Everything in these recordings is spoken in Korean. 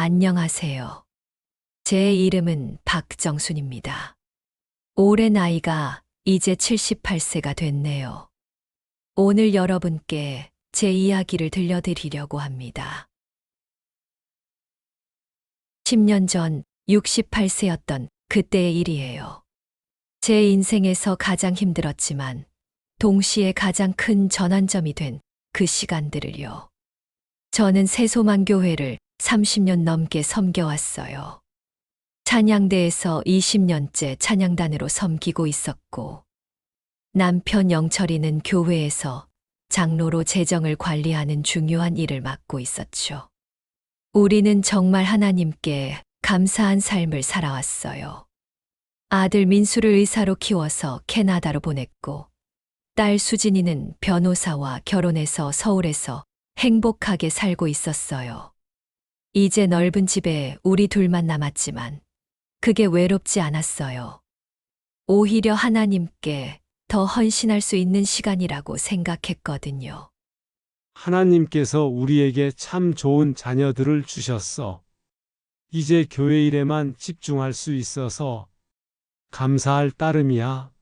안녕하세요. 제 이름은 박정순입니다. 올해 나이가 이제 78세가 됐네요. 오늘 여러분께 제 이야기를 들려드리려고 합니다. 10년 전 68세였던 그때의 일이에요. 제 인생에서 가장 힘들었지만 동시에 가장 큰 전환점이 된 그 시간들을요. 저는 새소망교회를 30년 넘게 섬겨왔어요. 찬양대에서 20년째 찬양단으로 섬기고 있었고, 남편 영철이는 교회에서 장로로 재정을 관리하는 중요한 일을 맡고 있었죠. 우리는 정말 하나님께 감사한 삶을 살아왔어요. 아들 민수를 의사로 키워서 캐나다로 보냈고, 딸 수진이는 변호사와 결혼해서 서울에서 행복하게 살고 있었어요. 이제 넓은 집에 우리 둘만 남았지만 그게 외롭지 않았어요. 오히려 하나님께 더 헌신할 수 있는 시간이라고 생각했거든요. 하나님께서 우리에게 참 좋은 자녀들을 주셨어. 이제 교회 일에만 집중할 수 있어서 감사할 따름이야.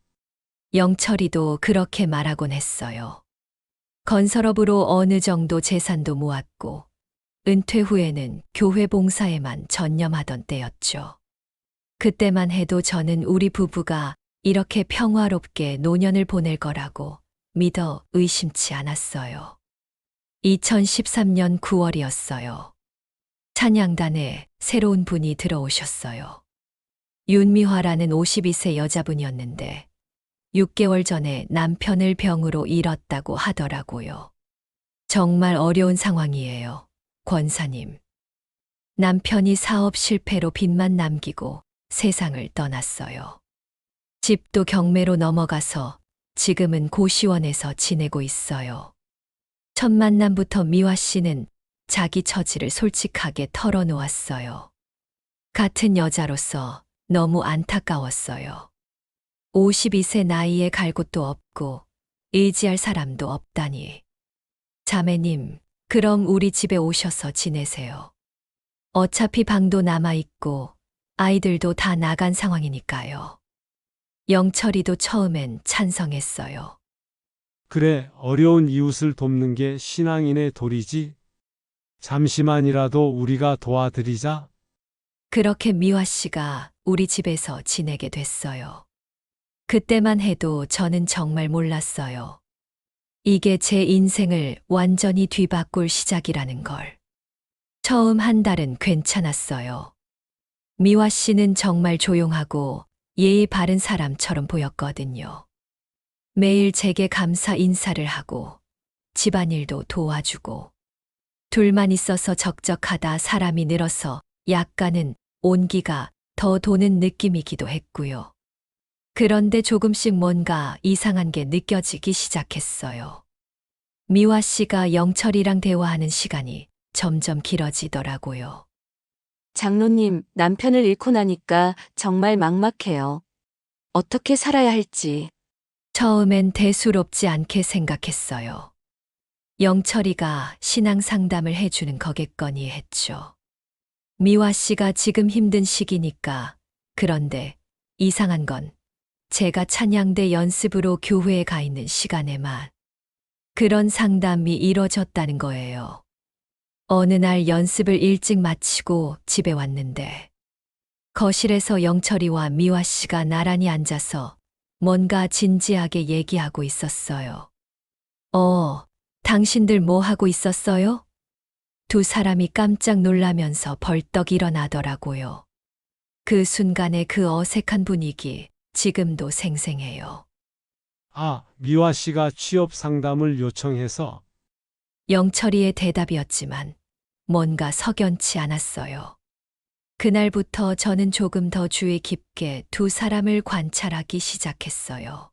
영철이도 그렇게 말하곤 했어요. 건설업으로 어느 정도 재산도 모았고 은퇴 후에는 교회 봉사에만 전념하던 때였죠. 그때만 해도 저는 우리 부부가 이렇게 평화롭게 노년을 보낼 거라고 믿어 의심치 않았어요. 2013년 9월이었어요. 찬양단에 새로운 분이 들어오셨어요. 윤미화라는 52세 여자분이었는데 6개월 전에 남편을 병으로 잃었다고 하더라고요. 정말 어려운 상황이에요, 권사님. 남편이 사업 실패로 빚만 남기고 세상을 떠났어요. 집도 경매로 넘어가서 지금은 고시원에서 지내고 있어요. 첫 만남부터 미화 씨는 자기 처지를 솔직하게 털어놓았어요. 같은 여자로서 너무 안타까웠어요. 52세 나이에 갈 곳도 없고 의지할 사람도 없다니. 자매님, 그럼 우리 집에 오셔서 지내세요. 어차피 방도 남아있고 아이들도 다 나간 상황이니까요. 영철이도 처음엔 찬성했어요. 그래, 어려운 이웃을 돕는 게 신앙인의 도리지. 잠시만이라도 우리가 도와드리자. 그렇게 미화 씨가 우리 집에서 지내게 됐어요. 그때만 해도 저는 정말 몰랐어요. 이게 제 인생을 완전히 뒤바꿀 시작이라는 걸. 처음 한 달은 괜찮았어요. 미화 씨는 정말 조용하고 예의 바른 사람처럼 보였거든요. 매일 제게 감사 인사를 하고 집안일도 도와주고 둘만 있어서 적적하다 사람이 늘어서 약간은 온기가 더 도는 느낌이기도 했고요. 그런데 조금씩 뭔가 이상한 게 느껴지기 시작했어요. 미화 씨가 영철이랑 대화하는 시간이 점점 길어지더라고요. 장로님, 남편을 잃고 나니까 정말 막막해요. 어떻게 살아야 할지. 처음엔 대수롭지 않게 생각했어요. 영철이가 신앙 상담을 해주는 거겠거니 했죠. 미화 씨가 지금 힘든 시기니까. 그런데 이상한 건 제가 찬양대 연습으로 교회에 가 있는 시간에만 그런 상담이 이뤄졌다는 거예요. 어느 날 연습을 일찍 마치고 집에 왔는데 거실에서 영철이와 미화 씨가 나란히 앉아서 뭔가 진지하게 얘기하고 있었어요. 당신들 뭐 하고 있었어요? 두 사람이 깜짝 놀라면서 벌떡 일어나더라고요. 그 순간의 그 어색한 분위기, 지금도 생생해요. 미화 씨가 취업 상담을 요청해서. 영철이의 대답이었지만 뭔가 석연치 않았어요. 그날부터 저는 조금 더 주의 깊게 두 사람을 관찰하기 시작했어요.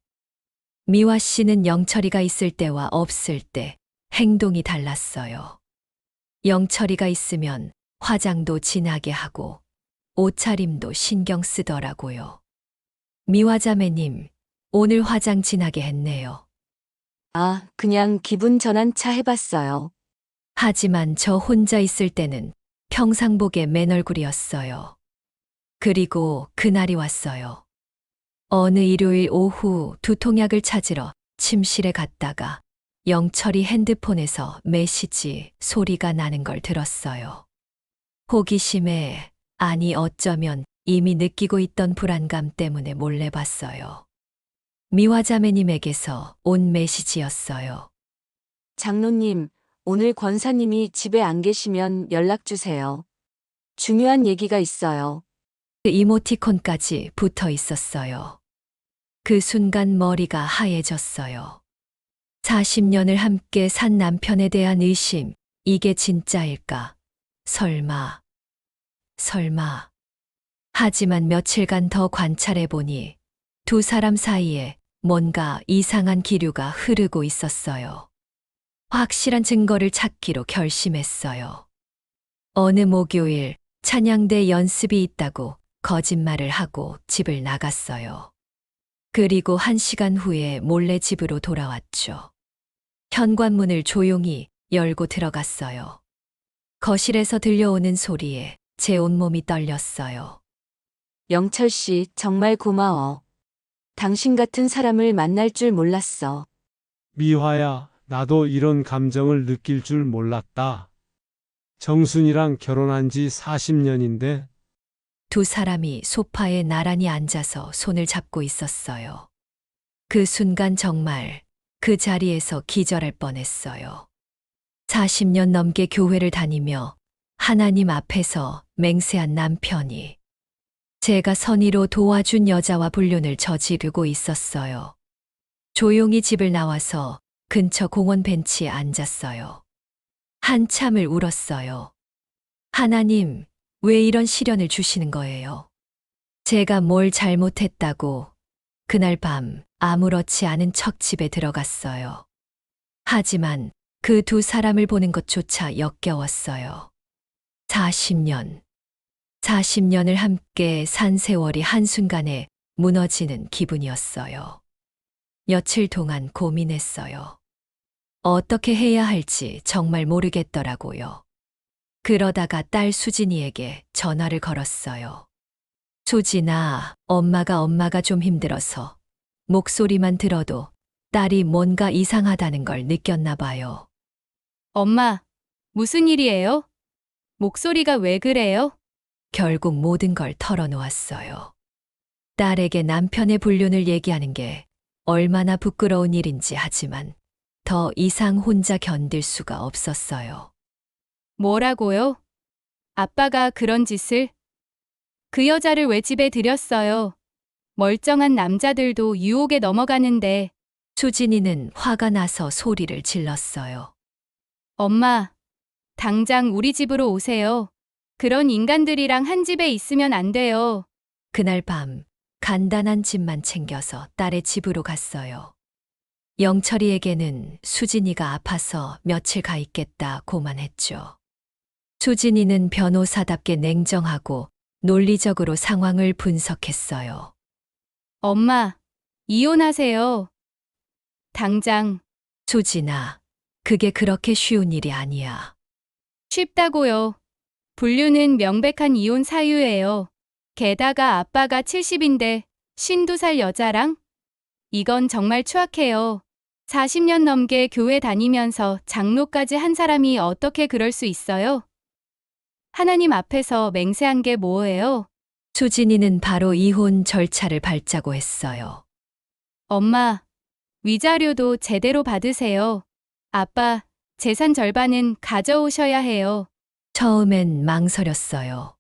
미화 씨는 영철이가 있을 때와 없을 때 행동이 달랐어요. 영철이가 있으면 화장도 진하게 하고 옷차림도 신경 쓰더라고요. 미화 자매님, 오늘 화장 진하게 했네요. 그냥 기분 전환차 해봤어요. 하지만 저 혼자 있을 때는 평상복의 맨 얼굴이었어요. 그리고 그날이 왔어요. 어느 일요일 오후 두통약을 찾으러 침실에 갔다가 영철이 핸드폰에서 메시지 소리가 나는 걸 들었어요. 호기심에, 아니 어쩌면 이미 느끼고 있던 불안감 때문에 몰래 봤어요. 미화자매님에게서 온 메시지였어요. 장로님, 오늘 권사님이 집에 안 계시면 연락 주세요. 중요한 얘기가 있어요. 그 이모티콘까지 붙어 있었어요. 그 순간 머리가 하얘졌어요. 40년을 함께 산 남편에 대한 의심, 이게 진짜일까? 설마. 하지만 며칠간 더 관찰해보니 두 사람 사이에 뭔가 이상한 기류가 흐르고 있었어요. 확실한 증거를 찾기로 결심했어요. 어느 목요일 찬양대 연습이 있다고 거짓말을 하고 집을 나갔어요. 그리고 1시간 후에 몰래 집으로 돌아왔죠. 현관문을 조용히 열고 들어갔어요. 거실에서 들려오는 소리에 제 온몸이 떨렸어요. 영철 씨, 정말 고마워. 당신 같은 사람을 만날 줄 몰랐어. 미화야, 나도 이런 감정을 느낄 줄 몰랐다. 정순이랑 결혼한 지 40년인데 두 사람이 소파에 나란히 앉아서 손을 잡고 있었어요. 그 순간 정말 그 자리에서 기절할 뻔했어요. 40년 넘게 교회를 다니며 하나님 앞에서 맹세한 남편이 제가 선의로 도와준 여자와 불륜을 저지르고 있었어요. 조용히 집을 나와서 근처 공원 벤치에 앉았어요. 한참을 울었어요. 하나님, 왜 이런 시련을 주시는 거예요? 제가 뭘 잘못했다고 그날 밤 아무렇지 않은 척 집에 들어갔어요. 하지만 그 두 사람을 보는 것조차 역겨웠어요. 40년을 함께 산 세월이 한순간에 무너지는 기분이었어요. 며칠 동안 고민했어요. 어떻게 해야 할지 정말 모르겠더라고요. 그러다가 딸 수진이에게 전화를 걸었어요. 수진아, 엄마가 좀 힘들어서 목소리만 들어도 딸이 뭔가 이상하다는 걸 느꼈나 봐요. 엄마, 무슨 일이에요? 목소리가 왜 그래요? 결국 모든 걸 털어놓았어요. 딸에게 남편의 불륜을 얘기하는 게 얼마나 부끄러운 일인지 하지만 더 이상 혼자 견딜 수가 없었어요. 뭐라고요? 아빠가 그런 짓을? 그 여자를 왜 집에 들였어요? 멀쩡한 남자들도 유혹에 넘어가는데. 수진이는 화가 나서 소리를 질렀어요. 엄마, 당장 우리 집으로 오세요. 그런 인간들이랑 한 집에 있으면 안 돼요. 그날 밤 간단한 짐만 챙겨서 딸의 집으로 갔어요. 영철이에게는 수진이가 아파서 며칠 가 있겠다고만 했죠. 수진이는 변호사답게 냉정하고 논리적으로 상황을 분석했어요. 엄마, 이혼하세요. 당장. 수진아, 그게 그렇게 쉬운 일이 아니야. 쉽다고요. 불륜은 명백한 이혼 사유예요. 게다가 아빠가 70인데 52살 여자랑? 이건 정말 추악해요. 40년 넘게 교회 다니면서 장로까지 한 사람이 어떻게 그럴 수 있어요? 하나님 앞에서 맹세한 게 뭐예요? 수진이는 바로 이혼 절차를 밟자고 했어요. 엄마, 위자료도 제대로 받으세요. 아빠, 재산 절반은 가져오셔야 해요. 처음엔 망설였어요.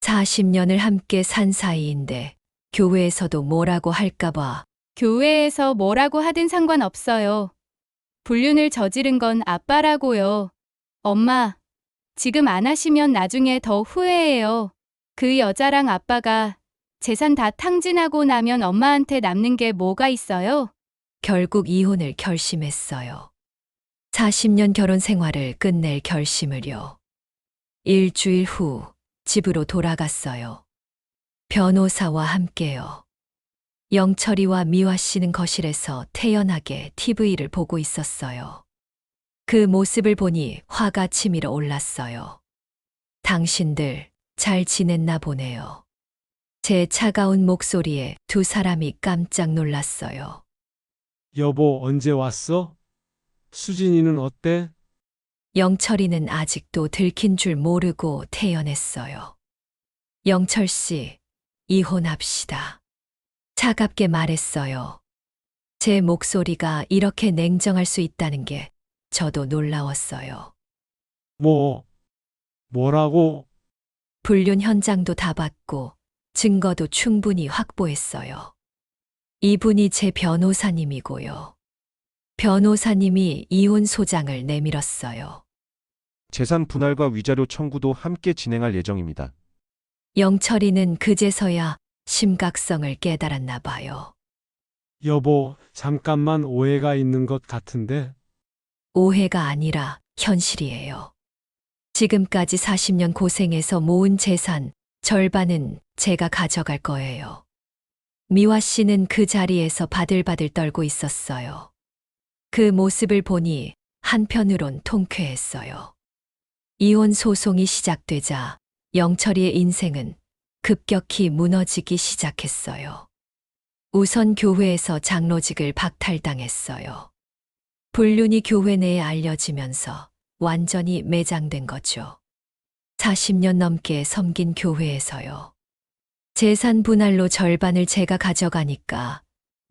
40년을 함께 산 사이인데 교회에서도 뭐라고 할까봐. 교회에서 뭐라고 하든 상관없어요. 불륜을 저지른 건 아빠라고요. 엄마, 지금 안 하시면 나중에 더 후회해요. 그 여자랑 아빠가 재산 다 탕진하고 나면 엄마한테 남는 게 뭐가 있어요? 결국 이혼을 결심했어요. 40년 결혼 생활을 끝낼 결심을요. 일주일 후 집으로 돌아갔어요. 변호사와 함께요. 영철이와 미화 씨는 거실에서 태연하게 TV를 보고 있었어요. 그 모습을 보니 화가 치밀어 올랐어요. 당신들 잘 지냈나 보네요. 제 차가운 목소리에 두 사람이 깜짝 놀랐어요. 여보, 언제 왔어? 수진이는 어때? 영철이는 아직도 들킨 줄 모르고 태연했어요. 영철 씨, 이혼합시다. 차갑게 말했어요. 제 목소리가 이렇게 냉정할 수 있다는 게 저도 놀라웠어요. 뭐라고? 불륜 현장도 다 봤고 증거도 충분히 확보했어요. 이분이 제 변호사님이고요. 변호사님이 이혼 소장을 내밀었어요. 재산 분할과 위자료 청구도 함께 진행할 예정입니다. 영철이는 그제서야 심각성을 깨달았나 봐요. 여보, 잠깐만 오해가 있는 것 같은데. 오해가 아니라 현실이에요. 지금까지 40년 고생해서 모은 재산 절반은 제가 가져갈 거예요. 미화 씨는 그 자리에서 바들바들 떨고 있었어요. 그 모습을 보니 한편으론 통쾌했어요. 이혼 소송이 시작되자 영철이의 인생은 급격히 무너지기 시작했어요. 우선 교회에서 장로직을 박탈당했어요. 불륜이 교회 내에 알려지면서 완전히 매장된 거죠. 40년 넘게 섬긴 교회에서요. 재산 분할로 절반을 제가 가져가니까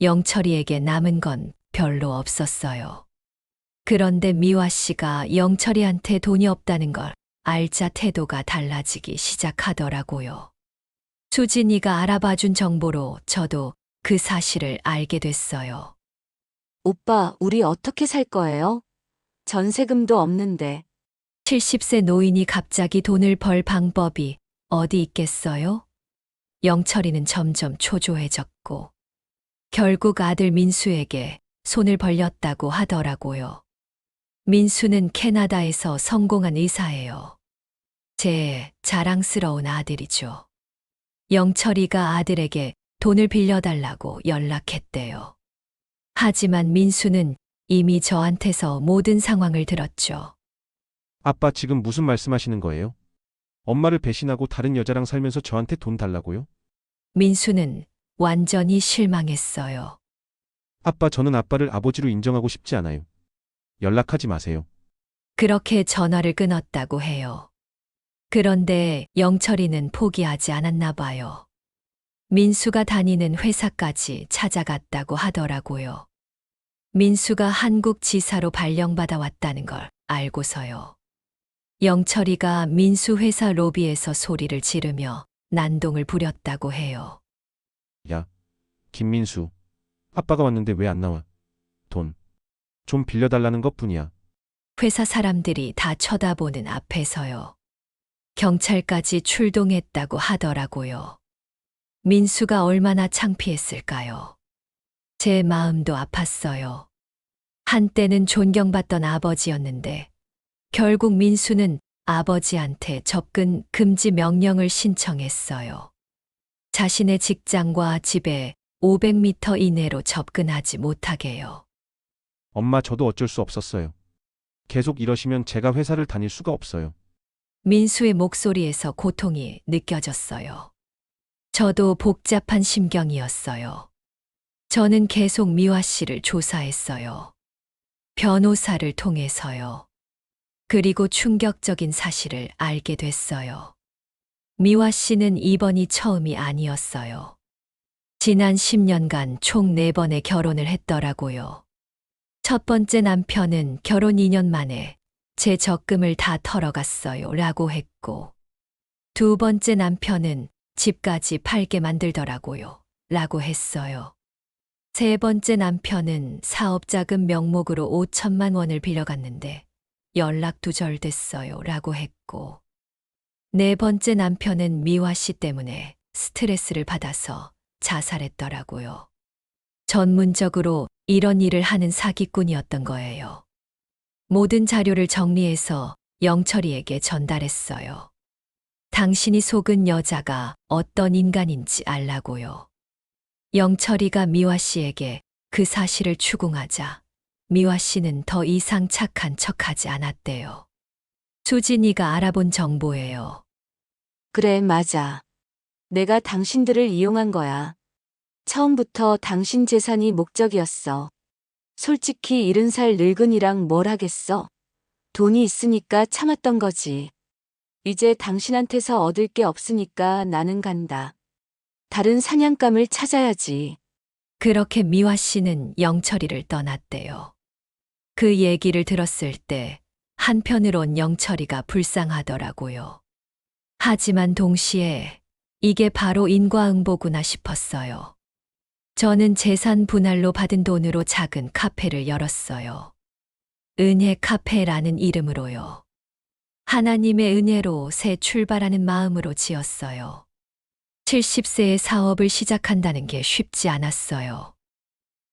영철이에게 남은 건 별로 없었어요. 그런데 미화 씨가 영철이한테 돈이 없다는 걸 알자 태도가 달라지기 시작하더라고요. 수진이가 알아봐준 정보로 저도 그 사실을 알게 됐어요. 오빠, 우리 어떻게 살 거예요? 전세금도 없는데. 70세 노인이 갑자기 돈을 벌 방법이 어디 있겠어요? 영철이는 점점 초조해졌고 결국 아들 민수에게 손을 벌렸다고 하더라고요. 민수는 캐나다에서 성공한 의사예요. 제 자랑스러운 아들이죠. 영철이가 아들에게 돈을 빌려달라고 연락했대요. 하지만 민수는 이미 저한테서 모든 상황을 들었죠. 아빠 지금 무슨 말씀하시는 거예요? 엄마를 배신하고 다른 여자랑 살면서 저한테 돈 달라고요? 민수는 완전히 실망했어요. 아빠 저는 아빠를 아버지로 인정하고 싶지 않아요. 연락하지 마세요. 그렇게 전화를 끊었다고 해요. 그런데 영철이는 포기하지 않았나 봐요. 민수가 다니는 회사까지 찾아갔다고 하더라고요. 민수가 한국 지사로 발령받아 왔다는 걸 알고서요. 영철이가 민수 회사 로비에서 소리를 지르며 난동을 부렸다고 해요. 야, 김민수. 아빠가 왔는데 왜 안 나와? 돈. 좀 빌려달라는 것뿐이야. 회사 사람들이 다 쳐다보는 앞에서요. 경찰까지 출동했다고 하더라고요. 민수가 얼마나 창피했을까요? 제 마음도 아팠어요. 한때는 존경받던 아버지였는데 결국 민수는 아버지한테 접근 금지 명령을 신청했어요. 자신의 직장과 집에 500m 이내로 접근하지 못하게요. 엄마 저도 어쩔 수 없었어요. 계속 이러시면 제가 회사를 다닐 수가 없어요. 민수의 목소리에서 고통이 느껴졌어요. 저도 복잡한 심경이었어요. 저는 계속 미화 씨를 조사했어요. 변호사를 통해서요. 그리고 충격적인 사실을 알게 됐어요. 미화 씨는 이번이 처음이 아니었어요. 지난 10년간 총 4번의 결혼을 했더라고요. 첫 번째 남편은 결혼 2년 만에 제 적금을 다 털어갔어요 라고 했고, 두 번째 남편은 집까지 팔게 만들더라고요 라고 했어요. 세 번째 남편은 사업자금 명목으로 5천만 원을 빌려갔는데 연락 두절됐어요 라고 했고, 네 번째 남편은 미화 씨 때문에 스트레스를 받아서 자살했더라고요. 전문적으로 이런 일을 하는 사기꾼이었던 거예요. 모든 자료를 정리해서 영철이에게 전달했어요. 당신이 속은 여자가 어떤 인간인지 알라고요. 영철이가 미화 씨에게 그 사실을 추궁하자 미화 씨는 더 이상 착한 척하지 않았대요. 수진이가 알아본 정보예요. 그래, 맞아. 내가 당신들을 이용한 거야. 처음부터 당신 재산이 목적이었어. 솔직히 70살 늙은이랑 뭘 하겠어? 돈이 있으니까 참았던 거지. 이제 당신한테서 얻을 게 없으니까 나는 간다. 다른 사냥감을 찾아야지. 그렇게 미화 씨는 영철이를 떠났대요. 그 얘기를 들었을 때 한편으론 영철이가 불쌍하더라고요. 하지만 동시에 이게 바로 인과응보구나 싶었어요. 저는 재산 분할로 받은 돈으로 작은 카페를 열었어요. 은혜 카페라는 이름으로요. 하나님의 은혜로 새 출발하는 마음으로 지었어요. 70세에 사업을 시작한다는 게 쉽지 않았어요.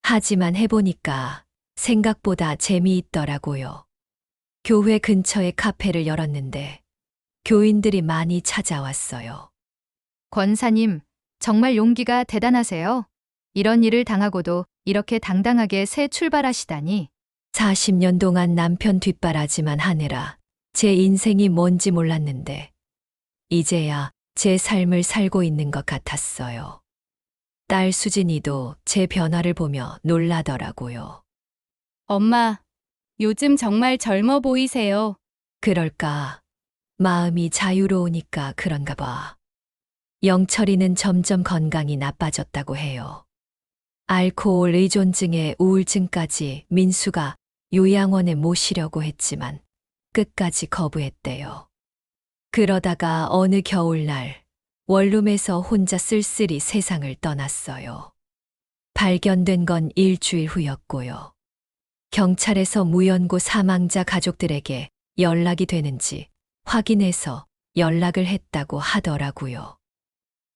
하지만 해보니까 생각보다 재미있더라고요. 교회 근처에 카페를 열었는데 교인들이 많이 찾아왔어요. 권사님, 정말 용기가 대단하세요. 이런 일을 당하고도 이렇게 당당하게 새 출발하시다니. 40년 동안 남편 뒷바라지만 하느라 제 인생이 뭔지 몰랐는데 이제야 제 삶을 살고 있는 것 같았어요. 딸 수진이도 제 변화를 보며 놀라더라고요. 엄마, 요즘 정말 젊어 보이세요. 그럴까? 마음이 자유로우니까 그런가 봐. 영철이는 점점 건강이 나빠졌다고 해요. 알코올 의존증에 우울증까지 민수가 요양원에 모시려고 했지만 끝까지 거부했대요. 그러다가 어느 겨울날 원룸에서 혼자 쓸쓸히 세상을 떠났어요. 발견된 건 일주일 후였고요. 경찰에서 무연고 사망자 가족들에게 연락이 되는지 확인해서 연락을 했다고 하더라고요.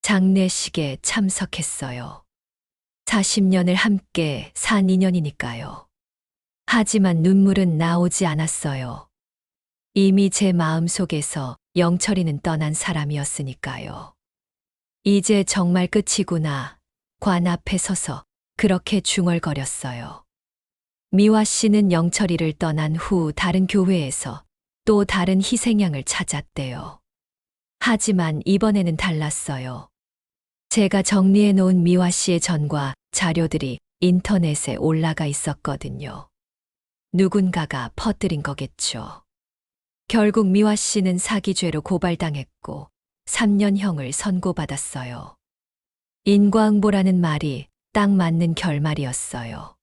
장례식에 참석했어요. 40년을 함께 산 인연이니까요. 하지만 눈물은 나오지 않았어요. 이미 제 마음속에서 영철이는 떠난 사람이었으니까요. 이제 정말 끝이구나. 관 앞에 서서 그렇게 중얼거렸어요. 미화 씨는 영철이를 떠난 후 다른 교회에서 또 다른 희생양을 찾았대요. 하지만 이번에는 달랐어요. 제가 정리해 놓은 미화 씨의 전과 자료들이 인터넷에 올라가 있었거든요. 누군가가 퍼뜨린 거겠죠. 결국 미화 씨는 사기죄로 고발당했고 3년형을 선고받았어요. 인과응보라는 말이 딱 맞는 결말이었어요.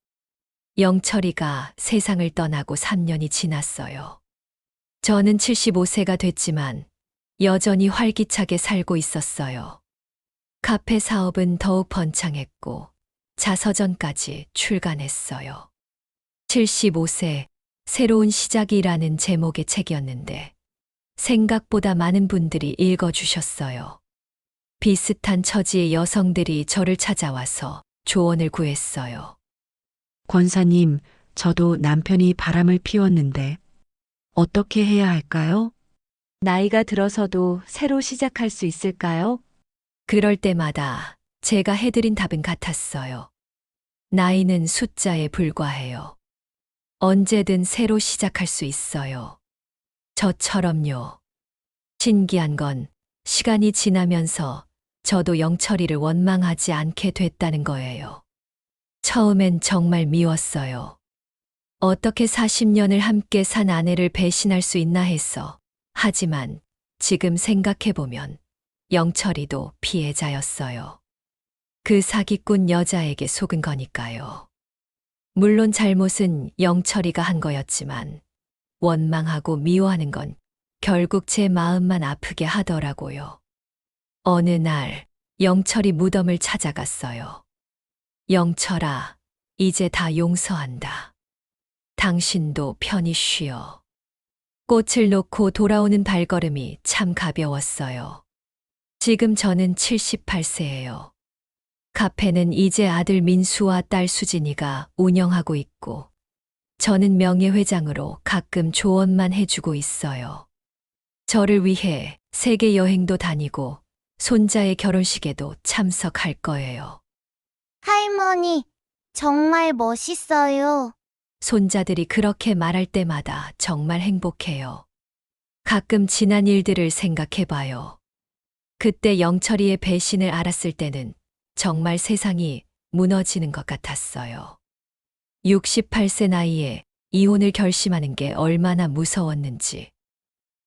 영철이가 세상을 떠나고 3년이 지났어요. 저는 75세가 됐지만 여전히 활기차게 살고 있었어요. 카페 사업은 더욱 번창했고 자서전까지 출간했어요. 75세 새로운 시작이라는 제목의 책이었는데 생각보다 많은 분들이 읽어주셨어요. 비슷한 처지의 여성들이 저를 찾아와서 조언을 구했어요. 권사님, 저도 남편이 바람을 피웠는데 어떻게 해야 할까요? 나이가 들어서도 새로 시작할 수 있을까요? 그럴 때마다 제가 해드린 답은 같았어요. 나이는 숫자에 불과해요. 언제든 새로 시작할 수 있어요. 저처럼요. 신기한 건 시간이 지나면서 저도 영철이를 원망하지 않게 됐다는 거예요. 처음엔 정말 미웠어요. 어떻게 40년을 함께 산 아내를 배신할 수 있나 해서. 하지만 지금 생각해보면 영철이도 피해자였어요. 그 사기꾼 여자에게 속은 거니까요. 물론 잘못은 영철이가 한 거였지만 원망하고 미워하는 건 결국 제 마음만 아프게 하더라고요. 어느 날 영철이 무덤을 찾아갔어요. 영철아, 이제 다 용서한다. 당신도 편히 쉬어. 꽃을 놓고 돌아오는 발걸음이 참 가벼웠어요. 지금 저는 78세예요. 카페는 이제 아들 민수와 딸 수진이가 운영하고 있고, 저는 명예회장으로 가끔 조언만 해주고 있어요. 저를 위해 세계 여행도 다니고, 손자의 결혼식에도 참석할 거예요. 할머니, 정말 멋있어요. 손자들이 그렇게 말할 때마다 정말 행복해요. 가끔 지난 일들을 생각해봐요. 그때 영철이의 배신을 알았을 때는 정말 세상이 무너지는 것 같았어요. 68세 나이에 이혼을 결심하는 게 얼마나 무서웠는지.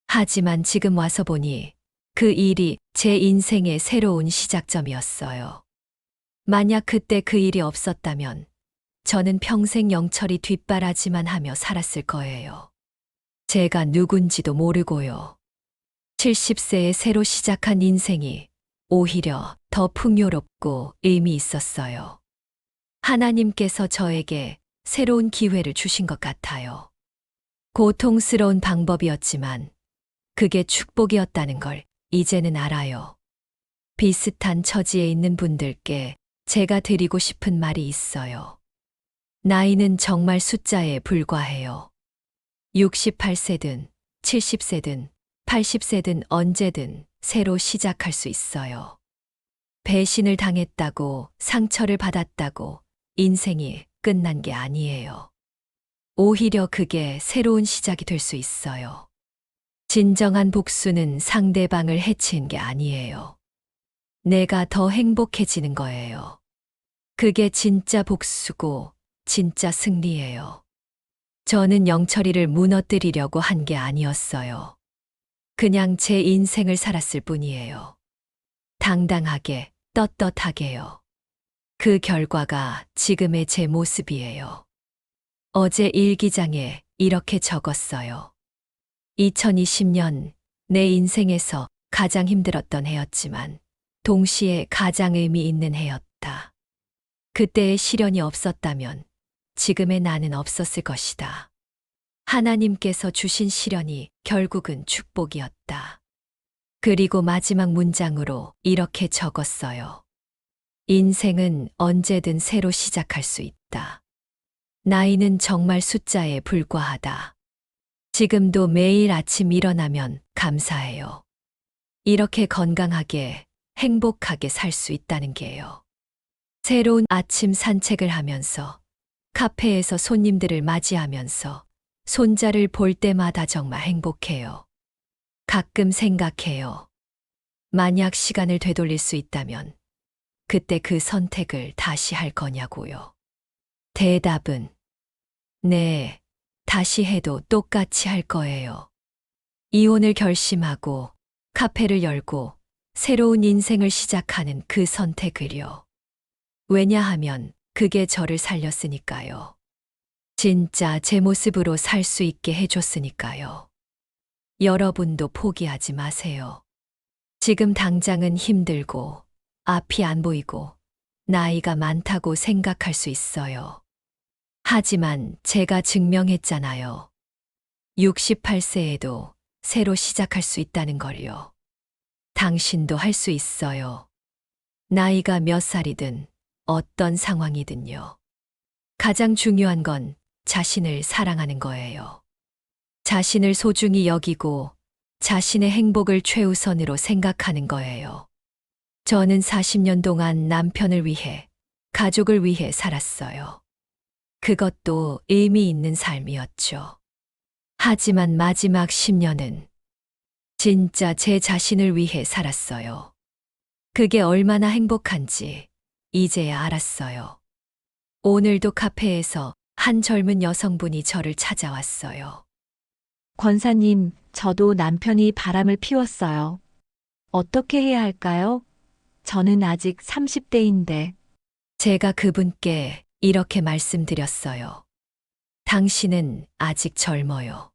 하지만 지금 와서 보니 그 일이 제 인생의 새로운 시작점이었어요. 만약 그때 그 일이 없었다면 저는 평생 영철이 뒷바라지만 하며 살았을 거예요. 제가 누군지도 모르고요. 70세에 새로 시작한 인생이 오히려 더 풍요롭고 의미 있었어요. 하나님께서 저에게 새로운 기회를 주신 것 같아요. 고통스러운 방법이었지만 그게 축복이었다는 걸 이제는 알아요. 비슷한 처지에 있는 분들께 제가 드리고 싶은 말이 있어요. 나이는 정말 숫자에 불과해요. 68세든 70세든 80세든 언제든 새로 시작할 수 있어요. 배신을 당했다고 상처를 받았다고 인생이 끝난 게 아니에요. 오히려 그게 새로운 시작이 될 수 있어요. 진정한 복수는 상대방을 해치는 게 아니에요. 내가 더 행복해지는 거예요. 그게 진짜 복수고 진짜 승리예요. 저는 영철이를 무너뜨리려고 한 게 아니었어요. 그냥 제 인생을 살았을 뿐이에요. 당당하게, 떳떳하게요. 그 결과가 지금의 제 모습이에요. 어제 일기장에 이렇게 적었어요. 2020년 내 인생에서 가장 힘들었던 해였지만 동시에 가장 의미 있는 해였다. 그때의 시련이 없었다면 지금의 나는 없었을 것이다. 하나님께서 주신 시련이 결국은 축복이었다. 그리고 마지막 문장으로 이렇게 적었어요. 인생은 언제든 새로 시작할 수 있다. 나이는 정말 숫자에 불과하다. 지금도 매일 아침 일어나면 감사해요. 이렇게 건강하게, 행복하게 살 수 있다는 게요. 새로운 아침 산책을 하면서, 카페에서 손님들을 맞이하면서, 손자를 볼 때마다 정말 행복해요. 가끔 생각해요. 만약 시간을 되돌릴 수 있다면, 그때 그 선택을 다시 할 거냐고요. 대답은, 네, 다시 해도 똑같이 할 거예요. 이혼을 결심하고, 카페를 열고, 새로운 인생을 시작하는 그 선택을요. 왜냐하면 그게 저를 살렸으니까요. 진짜 제 모습으로 살 수 있게 해줬으니까요. 여러분도 포기하지 마세요. 지금 당장은 힘들고, 앞이 안 보이고, 나이가 많다고 생각할 수 있어요. 하지만 제가 증명했잖아요. 68세에도 새로 시작할 수 있다는 걸요. 당신도 할 수 있어요. 나이가 몇 살이든 어떤 상황이든요. 가장 중요한 건 자신을 사랑하는 거예요. 자신을 소중히 여기고 자신의 행복을 최우선으로 생각하는 거예요. 저는 40년 동안 남편을 위해, 가족을 위해 살았어요. 그것도 의미 있는 삶이었죠. 하지만 마지막 10년은 진짜 제 자신을 위해 살았어요. 그게 얼마나 행복한지 이제야 알았어요. 오늘도 카페에서 한 젊은 여성분이 저를 찾아왔어요. 권사님, 저도 남편이 바람을 피웠어요. 어떻게 해야 할까요? 저는 아직 30대인데. 제가 그분께 이렇게 말씀드렸어요. 당신은 아직 젊어요.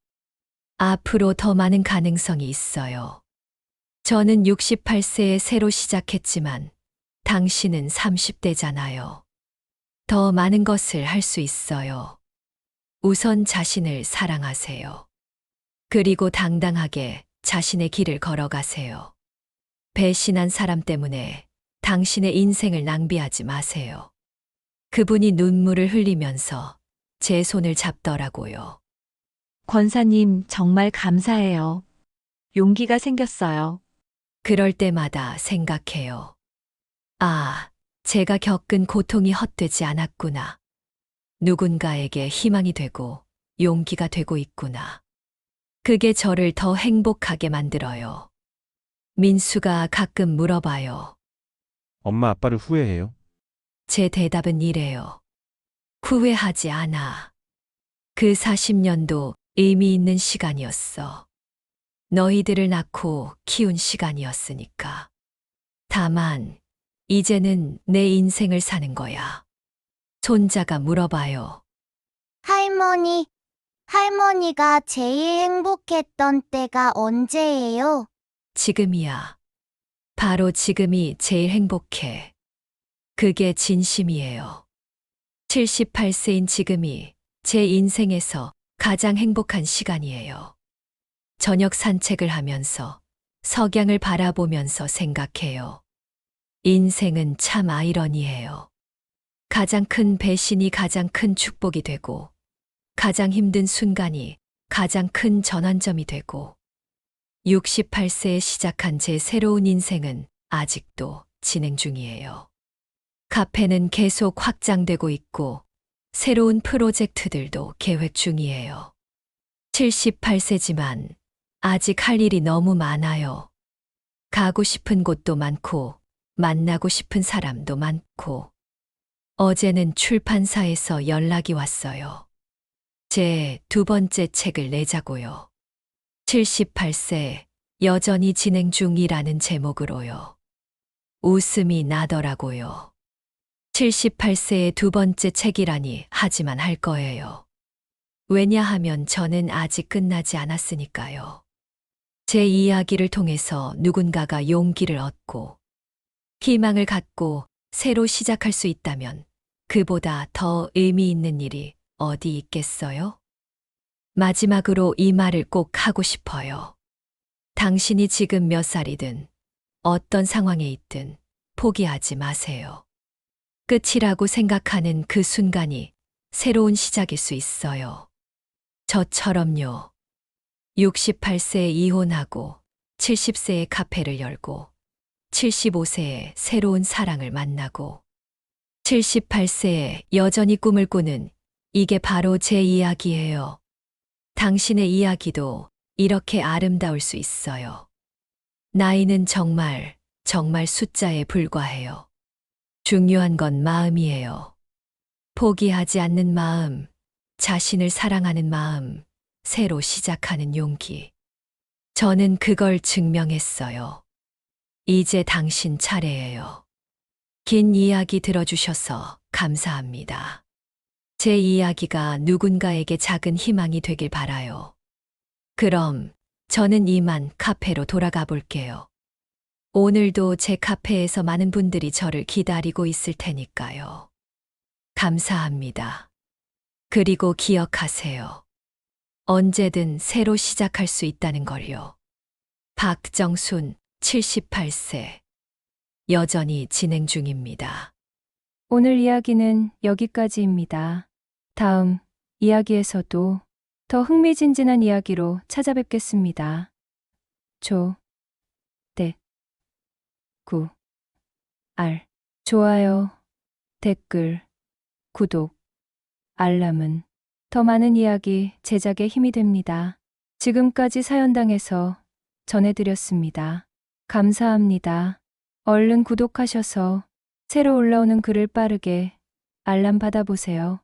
앞으로 더 많은 가능성이 있어요. 저는 68세에 새로 시작했지만 당신은 30대잖아요. 더 많은 것을 할 수 있어요. 우선 자신을 사랑하세요. 그리고 당당하게 자신의 길을 걸어가세요. 배신한 사람 때문에 당신의 인생을 낭비하지 마세요. 그분이 눈물을 흘리면서 제 손을 잡더라고요. 권사님, 정말 감사해요. 용기가 생겼어요. 그럴 때마다 생각해요. 아, 제가 겪은 고통이 헛되지 않았구나. 누군가에게 희망이 되고 용기가 되고 있구나. 그게 저를 더 행복하게 만들어요. 민수가 가끔 물어봐요. 엄마 아빠를 후회해요? 제 대답은 이래요. 후회하지 않아. 그 40년도 의미 있는 시간이었어. 너희들을 낳고 키운 시간이었으니까. 다만, 이제는 내 인생을 사는 거야. 손자가 물어봐요. 할머니가 제일 행복했던 때가 언제예요? 지금이야. 바로 지금이 제일 행복해. 그게 진심이에요. 78세인 지금이 제 인생에서 가장 행복한 시간이에요. 저녁 산책을 하면서 석양을 바라보면서 생각해요. 인생은 참 아이러니해요. 가장 큰 배신이 가장 큰 축복이 되고, 가장 힘든 순간이 가장 큰 전환점이 되고, 68세에 시작한 제 새로운 인생은 아직도 진행 중이에요. 카페는 계속 확장되고 있고, 새로운 프로젝트들도 계획 중이에요. 78세지만 아직 할 일이 너무 많아요. 가고 싶은 곳도 많고, 만나고 싶은 사람도 많고. 어제는 출판사에서 연락이 왔어요. 제 두 번째 책을 내자고요. 78세 여전히 진행 중이라는 제목으로요. 웃음이 나더라고요. 78세의 두 번째 책이라니 하지만 할 거예요. 왜냐하면 저는 아직 끝나지 않았으니까요. 제 이야기를 통해서 누군가가 용기를 얻고 희망을 갖고 새로 시작할 수 있다면 그보다 더 의미 있는 일이 어디 있겠어요? 마지막으로 이 말을 꼭 하고 싶어요. 당신이 지금 몇 살이든 어떤 상황에 있든 포기하지 마세요. 끝이라고 생각하는 그 순간이 새로운 시작일 수 있어요. 저처럼요. 68세에 이혼하고 70세에 카페를 열고 75세에 새로운 사랑을 만나고 78세에 여전히 꿈을 꾸는 이게 바로 제 이야기예요. 당신의 이야기도 이렇게 아름다울 수 있어요. 나이는 정말 숫자에 불과해요. 중요한 건 마음이에요. 포기하지 않는 마음, 자신을 사랑하는 마음, 새로 시작하는 용기. 저는 그걸 증명했어요. 이제 당신 차례예요. 긴 이야기 들어주셔서 감사합니다. 제 이야기가 누군가에게 작은 희망이 되길 바라요. 그럼 저는 이만 카페로 돌아가 볼게요. 오늘도 제 카페에서 많은 분들이 저를 기다리고 있을 테니까요. 감사합니다. 그리고 기억하세요. 언제든 새로 시작할 수 있다는 걸요. 박정순 78세. 여전히 진행 중입니다. 오늘 이야기는 여기까지입니다. 다음 이야기에서도 더 흥미진진한 이야기로 찾아뵙겠습니다. 좋아요, 댓글, 구독, 알람은 더 많은 이야기 제작에 힘이 됩니다. 지금까지 사연당에서 전해드렸습니다. 감사합니다. 얼른 구독하셔서 새로 올라오는 글을 빠르게 알람 받아보세요.